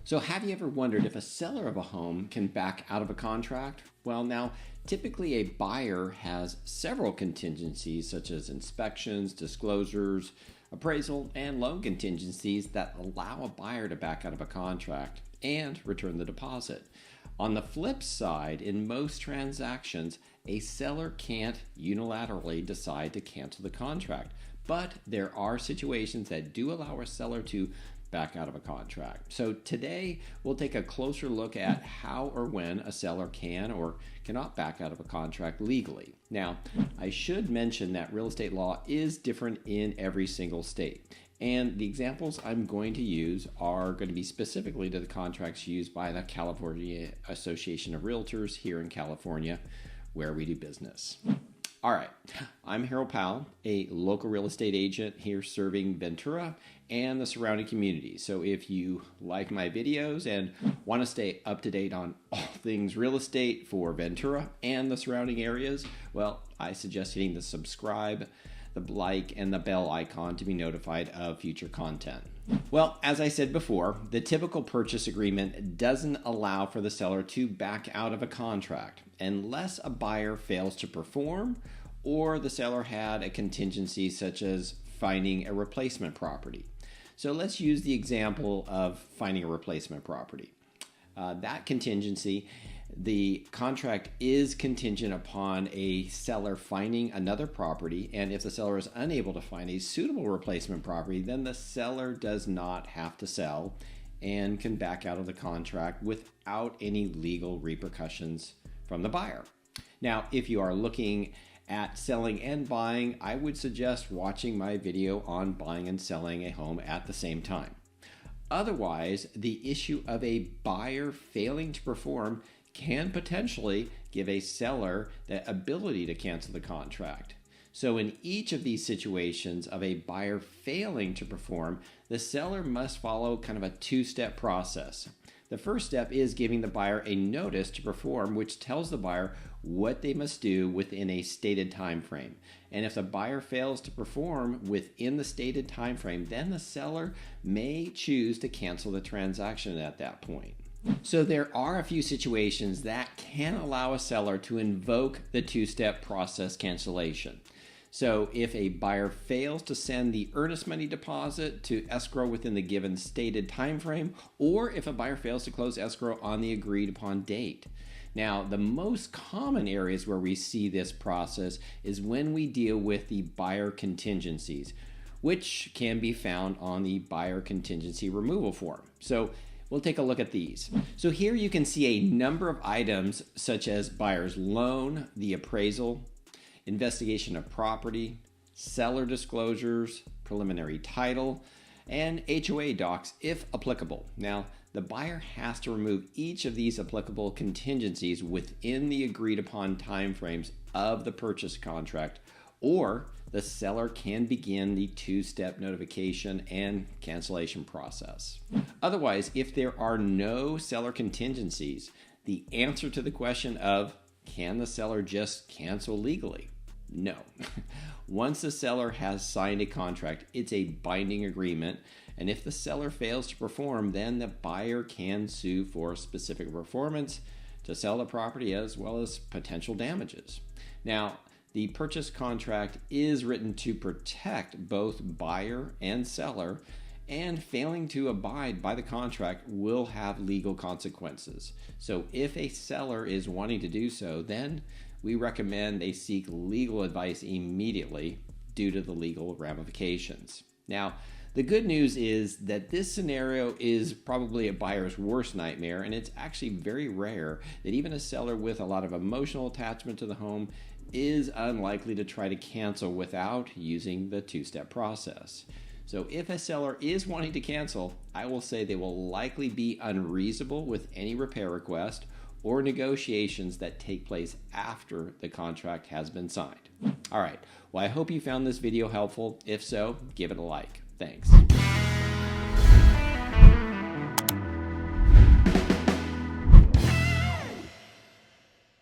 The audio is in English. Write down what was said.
So have you ever wondered if a seller of a home can back out of a contract? Well, now, typically a buyer has several contingencies such as inspections, disclosures, appraisal, and loan contingencies that allow a buyer to back out of a contract and return the deposit. On the flip side, in most transactions, a seller can't unilaterally decide to cancel the contract, but there are situations that do allow a seller to back out of a contract. So today we'll take a closer look at how or when a seller can or cannot back out of a contract legally. Now, I should mention that real estate law is different in every single state. And the examples I'm going to use are going to be specifically to the contracts used by the California Association of Realtors here in California, where we do business. All right, I'm Harold Powell, a local real estate agent here serving Ventura and the surrounding community. So if you like my videos and want to stay up to date on all things real estate for Ventura and the surrounding areas, well, I suggest hitting the subscribe, the like, and the bell icon to be notified of future content. Well, as I said before, the typical purchase agreement doesn't allow for the seller to back out of a contract unless a buyer fails to perform or the seller had a contingency such as finding a replacement property. So let's use the example of finding a replacement property. That contingency, the contract is contingent upon a seller finding another property, and if the seller is unable to find a suitable replacement property, then the seller does not have to sell and can back out of the contract without any legal repercussions from the buyer. Now, if you are looking at selling and buying, I would suggest watching my video on buying and selling a home at the same time. Otherwise, the issue of a buyer failing to perform can potentially give a seller the ability to cancel the contract. So in each of these situations of a buyer failing to perform, the seller must follow kind of a two-step process. The first step is giving the buyer a notice to perform, which tells the buyer what they must do within a stated time frame. And if the buyer fails to perform within the stated time frame, then the seller may choose to cancel the transaction at that point. So there are a few situations that can allow a seller to invoke the two-step process cancellation. So if a buyer fails to send the earnest money deposit to escrow within the given stated time frame, or if a buyer fails to close escrow on the agreed upon date. Now, the most common areas where we see this process is when we deal with the buyer contingencies, which can be found on the buyer contingency removal form. So we'll take a look at these. So here you can see a number of items such as buyer's loan, the appraisal, investigation of property, seller disclosures, preliminary title, and HOA docs if applicable. Now, the buyer has to remove each of these applicable contingencies within the agreed upon timeframes of the purchase contract, or the seller can begin the two-step notification and cancellation process. Otherwise, if there are no seller contingencies, the answer to the question of can the seller just cancel legally? No. Once the seller has signed a contract, it's a binding agreement, and if the seller fails to perform, then the buyer can sue for specific performance to sell the property as well as potential damages. Now, the purchase contract is written to protect both buyer and seller, and failing to abide by the contract will have legal consequences. So if a seller is wanting to do so, then we recommend they seek legal advice immediately due to the legal ramifications. Now, the good news is that this scenario is probably a buyer's worst nightmare, and it's actually very rare that even a seller with a lot of emotional attachment to the home is unlikely to try to cancel without using the two-step process. So if a seller is wanting to cancel, I will say they will likely be unreasonable with any repair request or negotiations that take place after the contract has been signed. All right, well, I hope you found this video helpful. If so, give it a like. Thanks.